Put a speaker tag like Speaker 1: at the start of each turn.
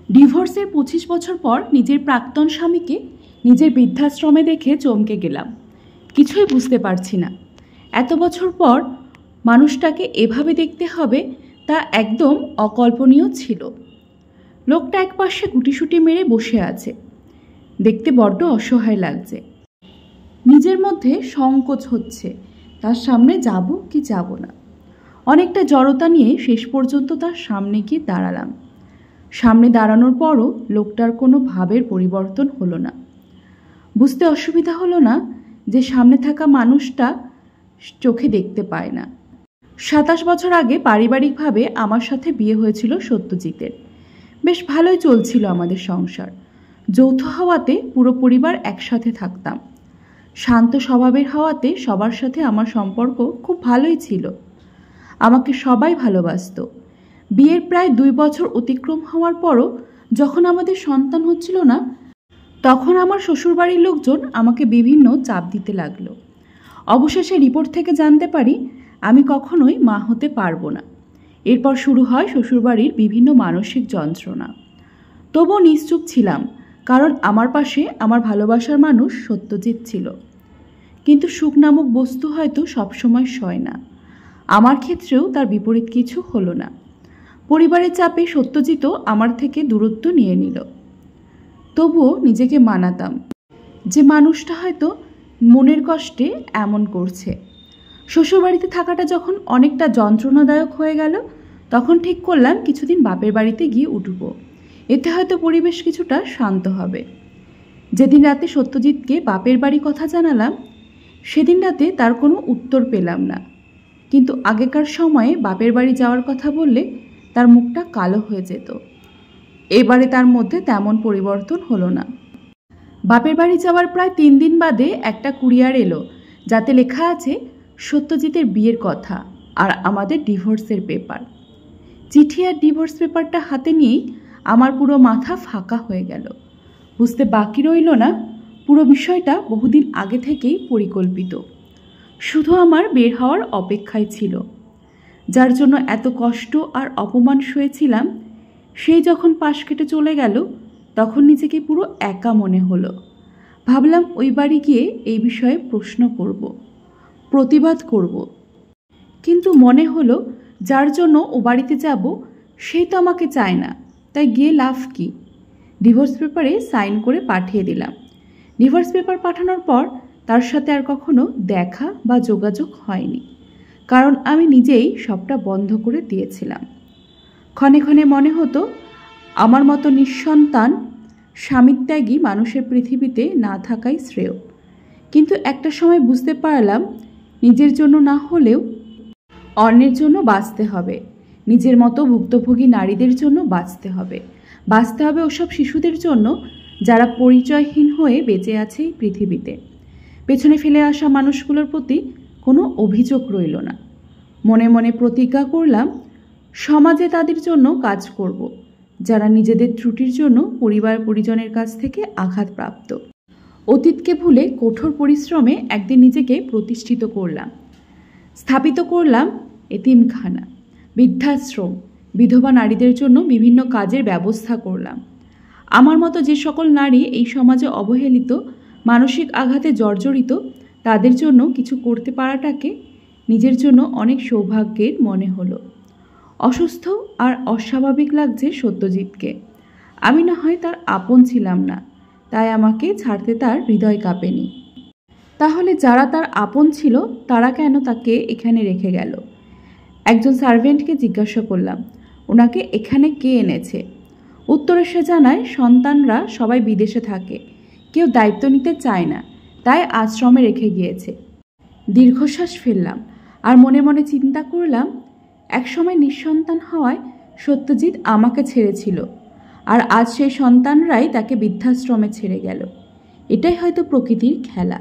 Speaker 1: ডিভোর্সের 25 বছর পর নিজের প্রাক্তন স্বামীকে নিজের বৃদ্ধাশ্রমে দেখে চমকে গেলাম। কিছুই বুঝতে পারছি না। এত বছর পর মানুষটাকে এভাবে দেখতে হবে তা একদম অকল্পনীয় ছিল। লোকটা একপাশে গুটিসুটি মেরে বসে আছে, দেখতে বড্ড অসহায় লাগছে। নিজের মধ্যে সংকোচ হচ্ছে, তার সামনে যাব কি যাব না। অনেকটা জড়তা নিয়ে শেষ পর্যন্ত তার সামনে গিয়ে দাঁড়ালাম। সামনে দাঁড়ানোর পরও লোকটার কোনো ভাবের পরিবর্তন হলো না। বুঝতে অসুবিধা হলো না যে সামনে থাকা মানুষটা চোখে দেখতে পায় না। 27 বছর আগে পারিবারিকভাবে আমার সাথে বিয়ে হয়েছিল সত্যজিতের। বেশ ভালোই চলছিল আমাদের সংসার। যৌথ হওয়াতে পুরো পরিবার একসাথে থাকতাম। শান্ত স্বভাবের হওয়াতে সবার সাথে আমার সম্পর্ক খুব ভালোই ছিল। আমাকে সবাই ভালোবাসত। বিয়ের প্রায় 2 বছর অতিক্রম হওয়ার পরও যখন আমাদের সন্তান হচ্ছিল না, তখন আমার শ্বশুরবাড়ির লোকজন আমাকে বিভিন্ন চাপ দিতে লাগলো। অবশেষে রিপোর্ট থেকে জানতে পারি আমি কখনোই মা হতে পারবো না। এরপর শুরু হয় শ্বশুরবাড়ির বিভিন্ন মানসিক যন্ত্রণা। তবুও নিশ্চুপ ছিলাম, কারণ আমার পাশে আমার ভালোবাসার মানুষ সত্যজিৎ ছিল। কিন্তু সুখ নামক বস্তু হয়তো সবসময় সয় না। আমার ক্ষেত্রেও তার বিপরীত কিছু হলো না। পরিবারের চাপে সত্যজিৎও আমার থেকে দূরত্ব নিয়ে নিল। তবুও নিজেকে মানাতাম যে মানুষটা হয়তো মনের কষ্টে এমন করছে। শ্বশুরবাড়িতে থাকাটা যখন অনেকটা যন্ত্রণাদায়ক হয়ে গেল, তখন ঠিক করলাম কিছুদিন বাপের বাড়িতে গিয়ে উঠব। এতে হয়তো পরিবেশ কিছুটা শান্ত হবে। যেদিন রাতে সত্যজিৎকে বাপের বাড়ি কথা জানালাম, সেদিন রাতে তার কোনো উত্তর পেলাম না। কিন্তু আগেকার সময়ে বাপের বাড়ি যাওয়ার কথা বললে তার মুখটা কালো হয়ে যেত। এবারে তার মধ্যে তেমন পরিবর্তন হলো না। বাপের বাড়ি যাওয়ার প্রায় 3 দিন বাদে একটা কুরিয়ার এলো, যাতে লেখা আছে সত্যজিতের বিয়ের কথা আর আমাদের ডিভোর্সের পেপার। চিঠি আর ডিভোর্স পেপারটা হাতে নিয়েই আমার পুরো মাথা ফাঁকা হয়ে গেল। বুঝতে বাকি রইল না পুরো বিষয়টা বহুদিন আগে থেকেই পরিকল্পিত। শুধু আমার বের হওয়ার অপেক্ষায় ছিল। যার জন্য এত কষ্ট আর অপমান সয়েছিলাম, সেই যখন পাশ কেটে চলে গেল, তখন নিজেকে পুরো একা মনে হলো। ভাবলাম ওই বাড়ি গিয়ে এই বিষয়ে প্রশ্ন করব, প্রতিবাদ করব। কিন্তু মনে হলো যার জন্য ও বাড়িতে যাব সেই তো আমাকে চায় না, তাই গিয়ে লাভ কি? ডিভোর্স পেপারে সাইন করে পাঠিয়ে দিলাম। ডিভোর্স পেপার পাঠানোর পর তার সাথে আর কখনো দেখা বা যোগাযোগ হয়নি, কারণ আমি নিজেই সবটা বন্ধ করে দিয়েছিলাম। ক্ষণে ক্ষণে মনে হতো আমার মতো নিঃসন্তান স্বামীত্যাগী মানুষের পৃথিবীতে না থাকাই শ্রেয়। কিন্তু একটা সময় বুঝতে পারলাম নিজের জন্য না হলেও অন্যের জন্য বাঁচতে হবে। নিজের মতো ভুক্তভোগী নারীদের জন্য বাঁচতে হবে। বাঁচতে হবে ওসব শিশুদের জন্য যারা পরিচয়হীন হয়ে বেঁচে আছে এই পৃথিবীতে। পেছনে ফেলে আসা মানুষগুলোর প্রতি কোনো অভিযোগ রইল না। মনে মনে প্রতিজ্ঞা করলাম সমাজে তাদের জন্য কাজ করব, যারা নিজেদের ত্রুটির জন্য পরিবার পরিজনের কাছ থেকে আঘাতপ্রাপ্ত। অতীতকে ভুলে কঠোর পরিশ্রমে একদিন নিজেকে প্রতিষ্ঠিত করলাম। স্থাপিত করলাম এতিমখানা, বৃদ্ধাশ্রম, বিধবা নারীদের জন্য বিভিন্ন কাজের ব্যবস্থা করলাম। আমার মতো যে সকল নারী এই সমাজে অবহেলিত, মানসিক আঘাতে জর্জরিত, তাদের জন্য কিছু করতে পারাটাকে নিজের জন্য অনেক সৌভাগ্যের মনে হলো। অসুস্থ আর অস্বাভাবিক লাগছে সত্যজিৎকে। আমি না হয় তার আপন ছিলাম না, তাই আমাকে ছাড়তে তার হৃদয় কাঁপেনি। তাহলে যারা তার আপন ছিল তারা কেন তাকে এখানে রেখে গেল? একজন সার্ভেন্টকে জিজ্ঞাসা করলাম ওনাকে এখানে কে এনেছে। উত্তরে সে জানায় সন্তানরা সবাই বিদেশে থাকে, কেউ দায়িত্ব নিতে চায় না, তাই আশ্রমে রেখে গিয়েছে। দীর্ঘশ্বাস ফেললাম আর মনে মনে চিন্তা করলাম একসময় নিঃসন্তান হওয়ায় সত্যজিৎ আমাকে ছেড়েছিল, আর আজ সেই সন্তানরাই তাকে বৃদ্ধাশ্রমে ছেড়ে গেল। এটাই হয়তো প্রকৃতির খেলা।